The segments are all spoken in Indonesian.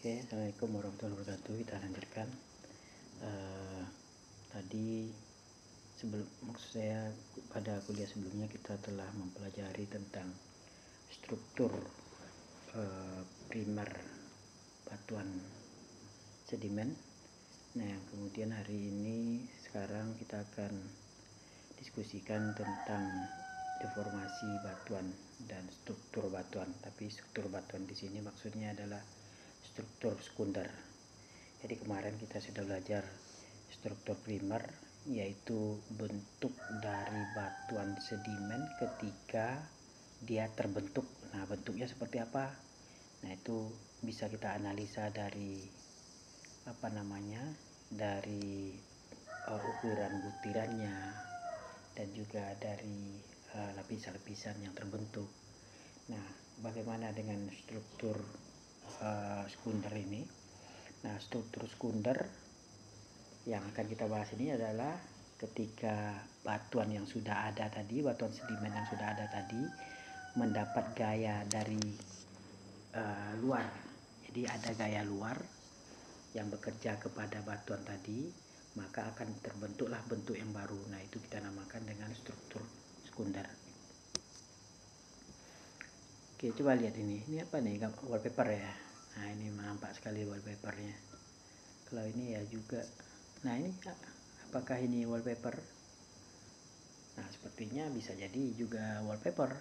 Oke, Assalamualaikum warahmatullahi wabarakatuh. Kita lanjutkan. Tadi maksud saya pada kuliah sebelumnya kita telah mempelajari tentang struktur primer batuan sedimen. Nah, kemudian hari ini sekarang kita akan diskusikan tentang deformasi batuan dan struktur batuan. Tapi struktur batuan di sini maksudnya adalah struktur sekunder. Jadi kemarin kita sudah belajar struktur primer, yaitu bentuk dari batuan sedimen ketika dia terbentuk. Nah, bentuknya seperti apa? Nah, itu bisa kita analisa dari dari ukuran butirannya dan juga dari lapisan-lapisan yang terbentuk. Nah, bagaimana dengan struktur sekunder ini? Nah, struktur sekunder yang akan kita bahas ini adalah ketika batuan yang sudah ada tadi, batuan sedimen yang sudah ada tadi mendapat gaya dari luar. Jadi ada gaya luar yang bekerja kepada batuan tadi, maka akan terbentuklah bentuk yang baru. Nah, itu kita namakan dengan struktur sekunder. Oke, coba lihat ini. Ini apa nih? Wallpaper ya. Nah, ini nampak sekali wallpapernya. Kalau ini ya juga. Nah, ini apakah ini wallpaper? Nah, sepertinya bisa jadi juga wallpaper.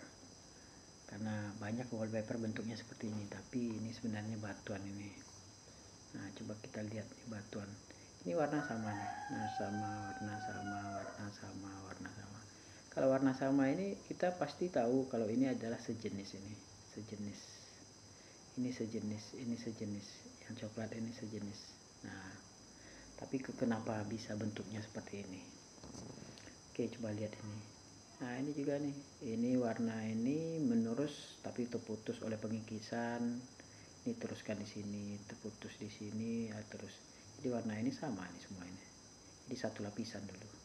Karena banyak wallpaper bentuknya seperti ini, tapi ini sebenarnya batuan ini. Nah, coba kita lihat nih batuan. Ini warna sama nih. Nah, warna sama. Kalau warna sama ini kita pasti tahu kalau ini adalah sejenis ini. Ini sejenis. Yang coklat ini sejenis. Nah, tapi kenapa bisa bentuknya seperti ini? Oke, coba lihat ini. Nah, ini juga nih. Ini warna ini menerus tapi terputus oleh pengikisan. Ini teruskan di sini, terputus di sini, terus. Jadi warna ini sama nih semua ini. Jadi satu lapisan dulu.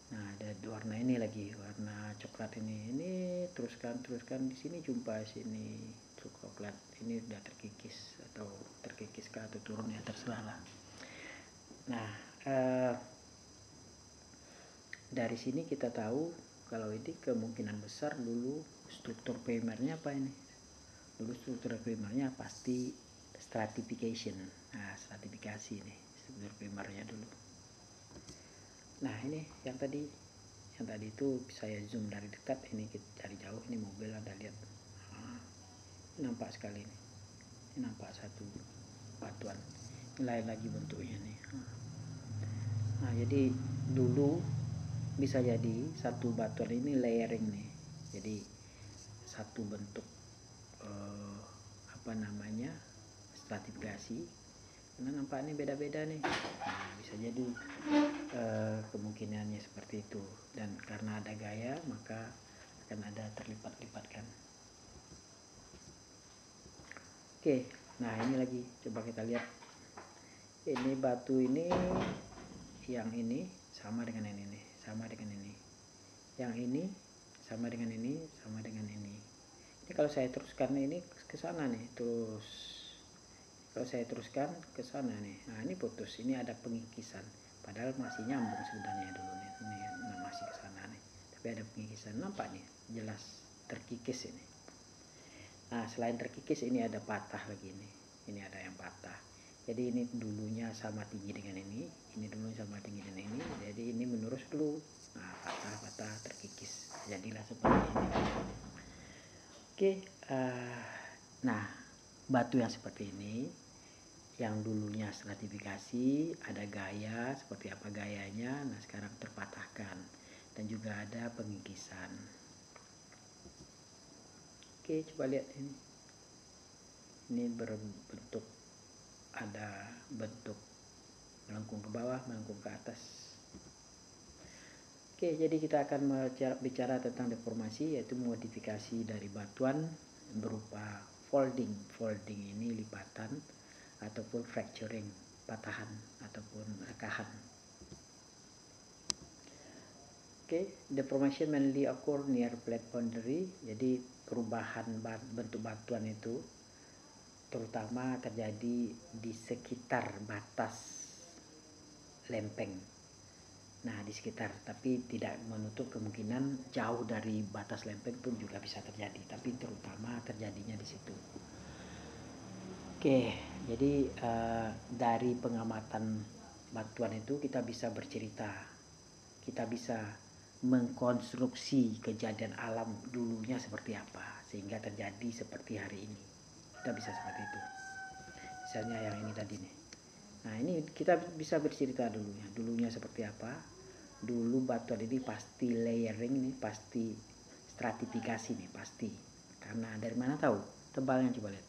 Nah, ada warna ini lagi, warna coklat ini teruskan di sini, jumpa sini coklat. Ini udah terkikis atau terkikis ke atau turun ya, terserah lah. Nah, dari sini kita tahu kalau ini kemungkinan besar dulu struktur primernya apa ini? Dulu struktur primernya pasti stratification. Nah, stratifikasi nih struktur primernya dulu. Nah, ini yang tadi itu saya zoom dari dekat, ini dari jauh, ini mobil Anda lihat. Nah, ini nampak sekali nih. Ini nampak satu batuan. Ini lain lagi bentuknya nih. Nah, jadi dulu bisa jadi satu batuan ini layering nih. Jadi satu bentuk stratifikasi. Karena nampaknya beda-beda nih. Nah, bisa jadi kemungkinannya seperti itu, dan karena ada gaya maka akan ada terlipat-lipatkan. Oke, nah ini lagi coba kita lihat. Ini batu ini, yang ini sama dengan ini, sama dengan ini. Yang ini sama dengan ini, sama dengan ini. Ini kalau saya teruskan ini ke sana nih, terus kalau saya teruskan ke sana nih, nah ini putus, ini ada pengikisan, padahal masih nyambung sebenarnya dulu nih, ini masih ke sana nih, tapi ada pengikisan, nampak nih, jelas terkikis ini. Nah, selain terkikis ini ada patah lagi nih, ini ada yang patah. Jadi ini dulunya sama tinggi dengan ini dulunya sama tinggi dengan ini, jadi ini menurus dulu. Nah, patah terkikis, jadilah seperti ini. Oke, nah batu yang seperti ini, yang dulunya stratifikasi, ada gaya, seperti apa gayanya, nah sekarang terpatahkan, dan juga ada pengikisan. Oke, coba lihat ini berbentuk, ada bentuk melengkung ke bawah, melengkung ke atas. Oke, jadi kita akan bicara tentang deformasi, yaitu modifikasi dari batuan berupa folding. Folding ini lipatan ataupun fracturing, patahan ataupun rekahan. Oke, deformation mainly occur near plate boundary. Jadi perubahan bentuk batuan itu terutama terjadi di sekitar batas lempeng. Nah, di sekitar, tapi tidak menutup kemungkinan jauh dari batas lempeng pun juga bisa terjadi, tapi terutama terjadinya di situ. Oke, jadi dari pengamatan batuan itu kita bisa bercerita, kita bisa mengkonstruksi kejadian alam dulunya seperti apa sehingga terjadi seperti hari ini. Kita bisa seperti itu. Misalnya yang ini tadi nih. Nah, ini kita bisa bercerita dulunya seperti apa. Dulu batuan ini pasti layering nih, pasti stratifikasi nih, pasti. Karena dari mana tahu? Tebalnya coba lihat.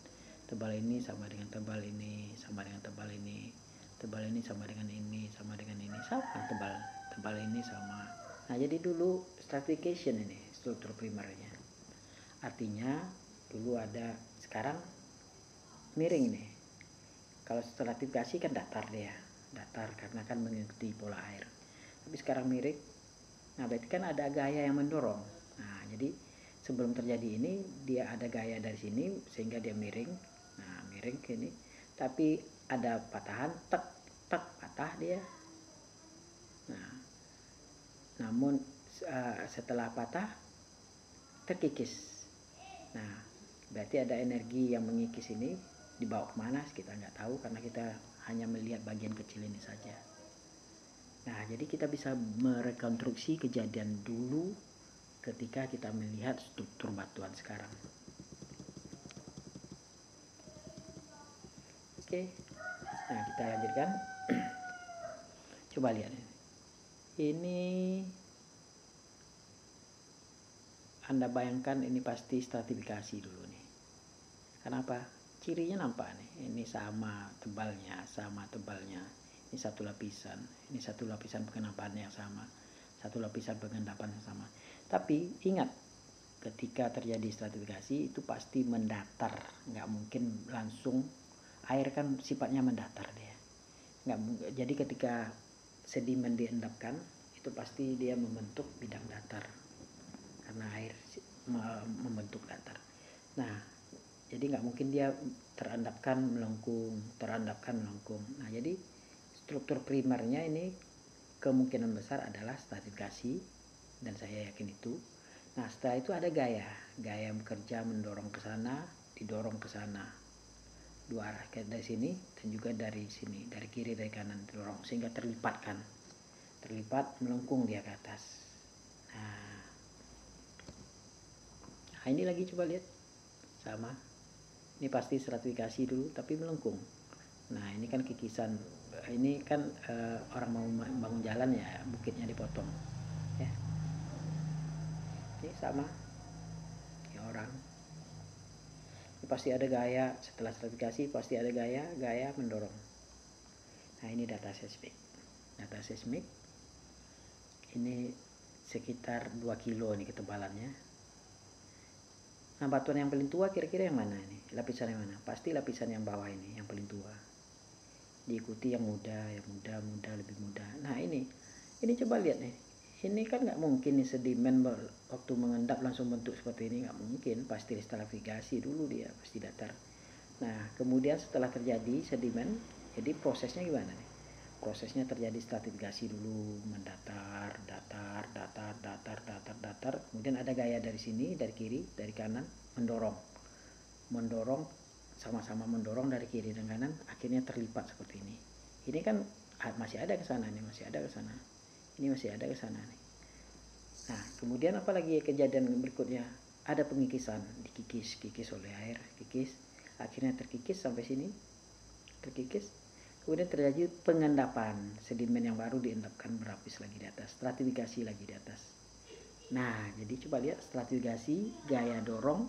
Tebal ini sama dengan tebal ini, sama dengan tebal ini. Tebal ini sama dengan ini, sama dengan ini. Sama tebal ini sama. Nah, jadi dulu stratification ini struktur primernya. Artinya dulu ada, sekarang miring nih. Kalau stratifikasi kan datar dia, datar karena kan mengikuti pola air. Tapi sekarang miring, nah berarti kan ada gaya yang mendorong. Nah, jadi sebelum terjadi ini dia ada gaya dari sini sehingga dia miring. Nah, miring ke ini. Tapi ada patahan, tek tek patah dia. Nah, namun setelah patah terkikis. Nah, berarti ada energi yang mengikis ini dibawa kemana kita nggak tahu karena kita hanya melihat bagian kecil ini saja. Nah, jadi kita bisa merekonstruksi kejadian dulu ketika kita melihat struktur batuan sekarang. Oke, nah kita lanjutkan. Coba lihat ini, Anda bayangkan ini pasti stratifikasi dulu nih. Kenapa? Cirinya nampak nih, ini sama tebalnya, ini satu lapisan, pengendapan yang sama, satu lapisan pengendapan yang sama. Tapi ingat, ketika terjadi stratifikasi itu pasti mendatar, nggak mungkin langsung. Air kan sifatnya mendatar dia, jadi ketika sedimen diendapkan itu pasti dia membentuk bidang datar karena air membentuk datar. Nah, jadi nggak mungkin dia terendapkan melengkung. Nah, jadi struktur primernya ini kemungkinan besar adalah stratifikasi, dan saya yakin itu. Nah, setelah itu ada gaya bekerja mendorong ke sana, didorong ke sana, dua arah, dari sini dan juga dari sini, dari kiri dari kanan didorong sehingga terlipat melengkung dia ke atas. Nah, ini lagi coba lihat, sama. Ini pasti stratifikasi dulu tapi melengkung. Nah, ini kan kikisan, ini kan orang mau bangun jalan ya, bukitnya dipotong ya. Ini sama ya, orang ini pasti ada gaya. Setelah stratifikasi pasti ada gaya mendorong. Nah, ini data seismik ini sekitar 2 kilo nih ketebalannya. Nah, batuan yang paling tua kira-kira yang mana ini? Lapisan yang mana? Pasti lapisan yang bawah ini yang paling tua. Diikuti yang muda, lebih muda. Nah, ini coba lihat nih. Ini kan nggak mungkin nih sedimen waktu mengendap langsung bentuk seperti ini, nggak mungkin. Pasti stratifikasi dulu dia, pasti datar. Nah, kemudian setelah terjadi sedimen, jadi prosesnya gimana nih? Prosesnya terjadi stratifikasi dulu, mendatar, datar, kemudian ada gaya dari sini, dari kiri, dari kanan, mendorong, sama-sama mendorong dari kiri dan kanan, akhirnya terlipat seperti ini. Ini kan masih ada ke sana nih, masih ada ke sana. Ini masih ada ke sana nih. Nah, kemudian apa lagi kejadian berikutnya? Ada pengikisan, dikikis oleh air, akhirnya terkikis sampai sini, kemudian terjadi pengendapan, sedimen yang baru diendapkan berlapis lagi di atas, stratifikasi lagi di atas. Nah, jadi coba lihat stratifikasi, gaya dorong,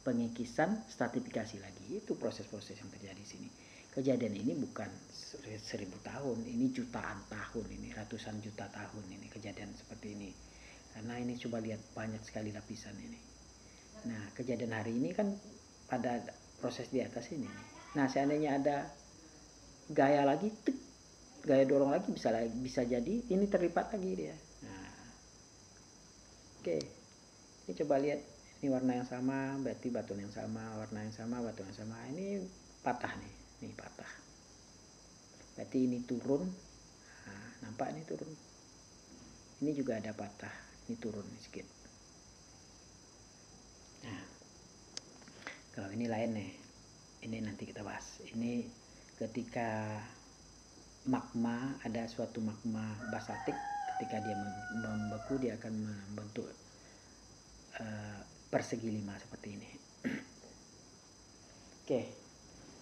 pengikisan, stratifikasi lagi. Itu proses-proses yang terjadi di sini. Kejadian ini bukan 1000 tahun, ini jutaan tahun, ini ratusan juta tahun ini kejadian seperti ini. Karena ini coba lihat banyak sekali lapisan ini. Nah, kejadian hari ini kan pada proses di atas ini. Nah, seandainya ada gaya lagi, gaya dorong lagi, bisa jadi ini terlipat lagi dia. Nah, oke, ini coba lihat, ini warna yang sama berarti batuan yang sama, warna yang sama, batuan yang sama. Ini patah nih patah. Berarti ini turun. Nah, nampak ini turun. Ini juga ada patah, ini turun sedikit. Nah, kalau ini lain nih. Ini nanti kita bahas. Ini ketika magma, ada suatu magma basaltik, ketika dia membeku dia akan membentuk persegi 5 seperti ini. Oke,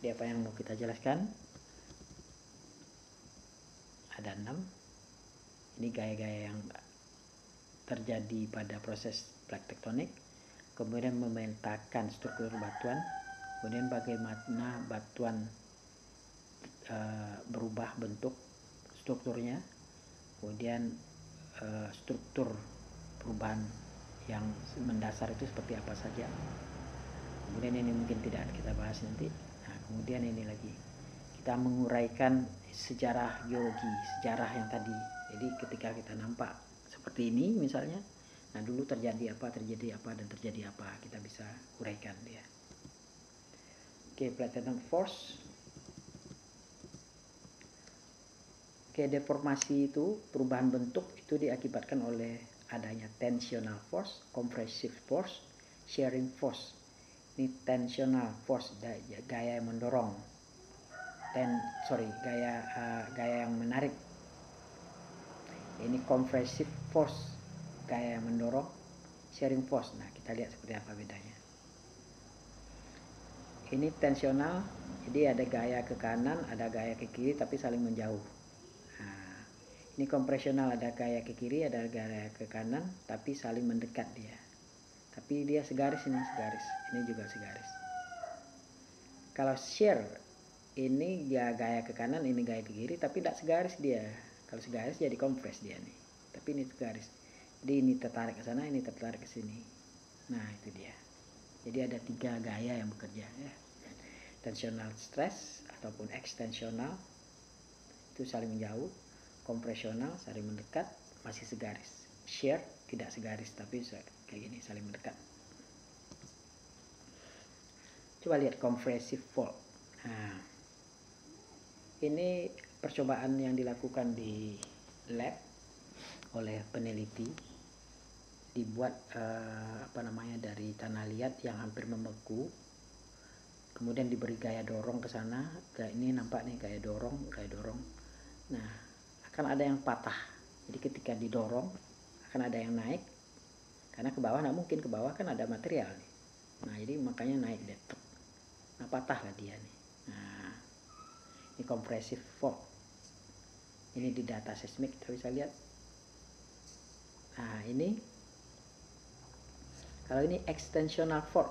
di apa yang mau kita jelaskan? Ada 6. Ini gaya-gaya yang terjadi pada proses plak tektonik, kemudian memetakan struktur batuan, kemudian bagaimana batuan berubah bentuk strukturnya, kemudian struktur perubahan yang mendasar itu seperti apa saja. Kemudian ini mungkin tidak kita bahas nanti. Nah, kemudian ini lagi kita menguraikan sejarah geologi, sejarah yang tadi. Jadi ketika kita nampak seperti ini misalnya, nah dulu terjadi apa dan terjadi apa, kita bisa uraikan dia. Oke, plate tectonic force. Oke, deformasi itu, perubahan bentuk itu diakibatkan oleh adanya tensional force, compressive force, shearing force. Ini tensional force, gaya yang mendorong. Gaya yang menarik. Ini compressive force, gaya yang mendorong. Shearing force. Nah, kita lihat seperti apa bedanya. Ini tensional, jadi ada gaya ke kanan, ada gaya ke kiri, tapi saling menjauh. Nah, ini kompresional, ada gaya ke kiri, ada gaya ke kanan, tapi saling mendekat dia. Tapi dia segaris, ini segaris, ini juga segaris. Kalau shear, ini gaya ke kanan, ini gaya ke kiri, tapi tidak segaris dia. Kalau segaris jadi kompres dia nih. Tapi ini segaris. Jadi ini tertarik ke sana, ini tertarik ke sini. Nah, itu dia. Jadi ada 3 gaya yang bekerja ya. Tensional stress ataupun ekstensional itu saling menjauh, kompresional saling mendekat, masih segaris. Shear tidak segaris tapi kayak gini saling mendekat. Coba lihat compressive fault. Nah, ini percobaan yang dilakukan di lab oleh peneliti, dibuat dari tanah liat yang hampir membeku, kemudian diberi gaya dorong ke sana. Ini nampak nih gaya dorong. Nah, akan ada yang patah. Jadi ketika didorong akan ada yang naik, karena ke bawah nggak mungkin, ke bawah kan ada material nih. Nah, jadi makanya naik deh. Nah, patah lah dia nih. Nah, ini compressive fault. Ini di data seismik kita bisa lihat. Nah, ini kalau ini extensional fault,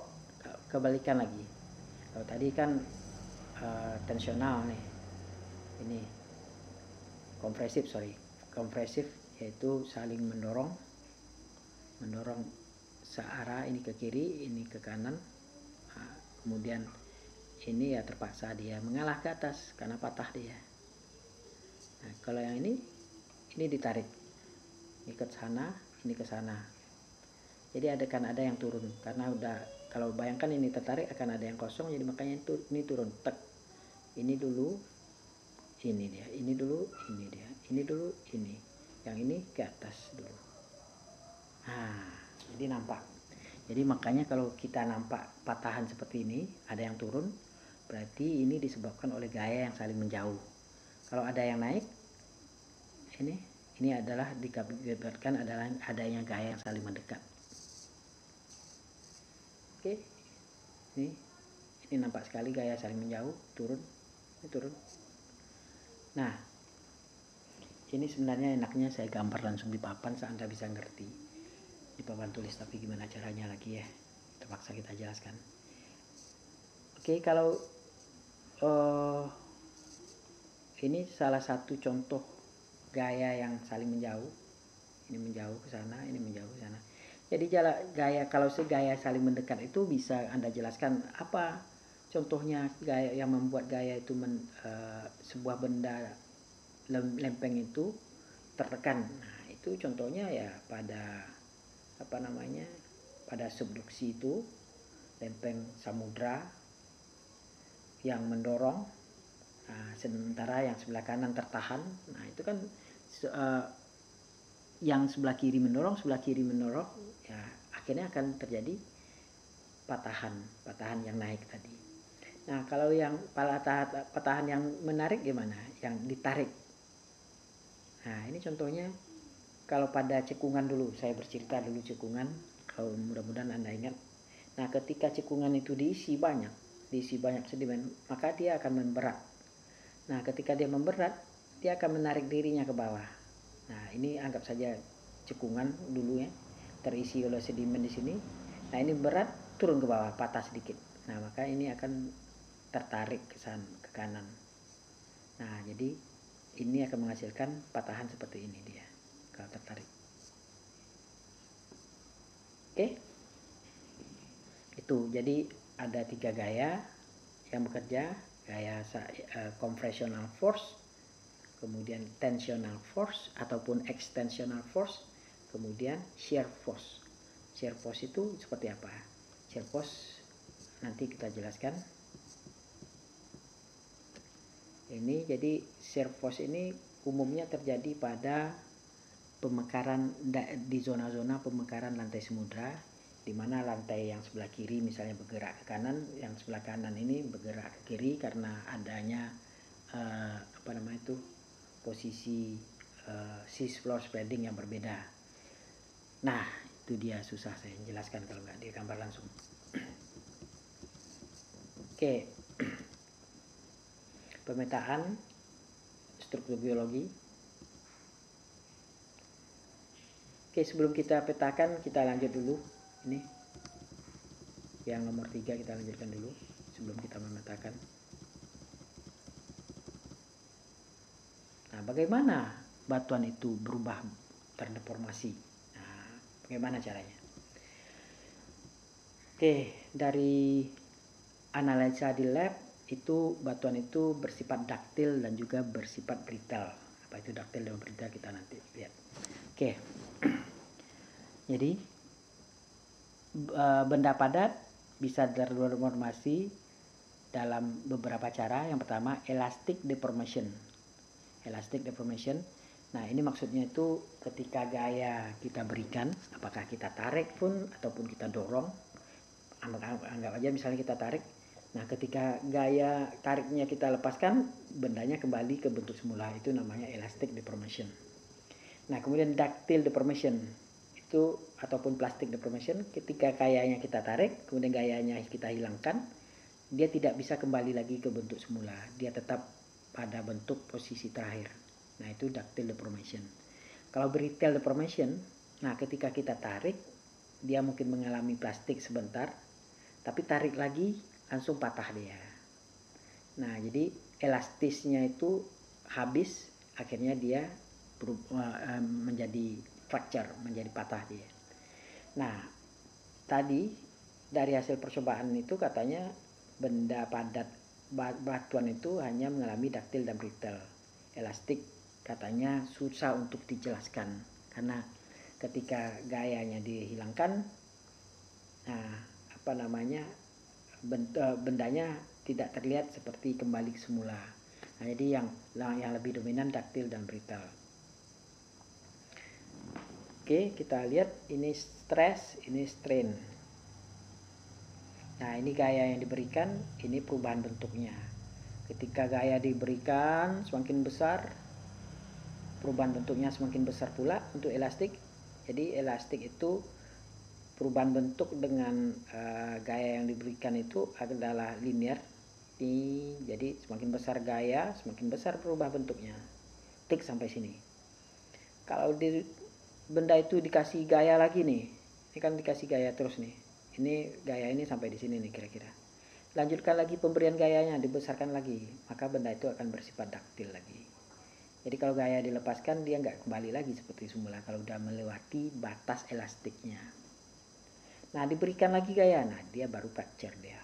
kebalikan lagi. Kalau tadi kan tensional nih, ini kompresif yaitu saling mendorong searah, ini ke kiri, ini ke kanan. Nah, kemudian ini ya terpaksa dia mengalah ke atas karena patah dia. Nah, kalau yang ini ditarik, ini ke sana, ini ke sana. Jadi ada yang turun karena udah, kalau bayangkan ini tertarik akan ada yang kosong, jadi makanya itu ini turun tek. Ini dulu, ini dia, ini dulu, ini dia, ini dulu, ini. Yang ini ke atas dulu. Nah, jadi nampak. Jadi makanya kalau kita nampak patahan seperti ini, ada yang turun, berarti ini disebabkan oleh gaya yang saling menjauh. Kalau ada yang naik, ini adalah dikabarkan adalah adanya gaya yang saling mendekat. Oke, ini nampak sekali gaya saling menjauh, turun, ini turun. Nah, ini sebenarnya enaknya saya gambar langsung di papan, Anda bisa ngerti di papan tulis, tapi gimana caranya lagi ya, terpaksa kita jelaskan. Oke, kalau ini salah satu contoh gaya yang saling menjauh. Ini menjauh ke sana, ini menjauh ke sana. Jadi gaya, kalau segaya saling mendekat itu bisa Anda jelaskan apa contohnya gaya yang membuat gaya itu sebuah benda lempeng itu tertekan. Nah, itu contohnya ya pada pada subduksi itu, lempeng samudra yang mendorong, sementara yang sebelah kanan tertahan. Nah itu kan yang sebelah kiri mendorong, ya akhirnya akan terjadi patahan yang naik tadi. Nah kalau yang patahan yang menarik gimana? Yang ditarik. Nah ini contohnya kalau pada cekungan dulu, saya bercerita dulu cekungan, kalau mudah-mudahan Anda ingat. Nah ketika cekungan itu diisi banyak sedimen, maka dia akan memberat. Nah ketika dia memberat, dia akan menarik dirinya ke bawah. Nah ini anggap saja cekungan dulu ya, terisi oleh sedimen di sini. Nah ini berat, turun ke bawah, patah sedikit. Nah maka ini akan tertarik ke kanan. Nah jadi ini akan menghasilkan patahan seperti ini dia kalau tertarik. Oke, itu jadi ada 3 gaya yang bekerja, gaya compressional force, kemudian tensional force ataupun extensional force, kemudian shear force. Shear force itu seperti apa? Shear force nanti kita jelaskan. Ini jadi shear force ini umumnya terjadi pada pemekaran di zona-zona pemekaran lantai samudra, di mana lantai yang sebelah kiri misalnya bergerak ke kanan, yang sebelah kanan ini bergerak ke kiri karena adanya posisi sea floor spreading yang berbeda. Nah itu dia, susah saya jelaskan kalau nggak di gambar langsung. Oke, pemetaan struktur geologi. Oke, sebelum kita petakan kita lanjut dulu. Ini yang nomor 3 kita lanjutkan dulu sebelum kita memetakan. Nah, bagaimana batuan itu berubah, terdeformasi? Nah, bagaimana caranya? Oke, dari analisa di lab itu batuan itu bersifat daktil dan juga bersifat brittle. Apa itu daktil dan brittle kita nanti lihat. Oke. Jadi benda padat bisa terdeformasi dalam beberapa cara. Yang pertama elastic deformation. Elastic deformation. Nah ini maksudnya itu ketika gaya kita berikan, apakah kita tarik pun ataupun kita dorong, anggap aja misalnya kita tarik. Nah ketika gaya tariknya kita lepaskan, bendanya kembali ke bentuk semula, itu namanya elastic deformation. Nah kemudian ductile deformation itu ataupun plastic deformation, ketika gayanya kita tarik kemudian gayanya kita hilangkan, dia tidak bisa kembali lagi ke bentuk semula, dia tetap pada bentuk posisi terakhir. Nah itu ductile deformation. Kalau brittle deformation, nah ketika kita tarik dia mungkin mengalami plastik sebentar, tapi tarik lagi langsung patah dia. Nah jadi elastisnya itu habis, akhirnya dia menjadi fracture, menjadi patah dia. Nah tadi dari hasil percobaan itu katanya benda padat batuan itu hanya mengalami ductile dan brittle. Elastik katanya susah untuk dijelaskan karena ketika gayanya dihilangkan, bendanya tidak terlihat seperti kembali ke semula. Nah, jadi yang lebih dominan ductile dan brittle. Oke, kita lihat ini stress, ini strain. Nah, ini gaya yang diberikan, ini perubahan bentuknya. Ketika gaya diberikan semakin besar, perubahan bentuknya semakin besar pula untuk elastik. Jadi elastik itu perubahan bentuk dengan gaya yang diberikan itu adalah linear. Jadi semakin besar gaya, semakin besar perubah bentuknya. Tik sampai sini. Kalau benda itu dikasih gaya lagi nih, ini kan dikasih gaya terus nih. Ini gaya ini sampai di sini nih kira-kira. Lanjutkan lagi pemberian gayanya, dibesarkan lagi, maka benda itu akan bersifat daktil lagi. Jadi kalau gaya dilepaskan dia nggak kembali lagi seperti semula kalau udah melewati batas elastiknya. Nah diberikan lagi gaya, nah dia baru fracture dia.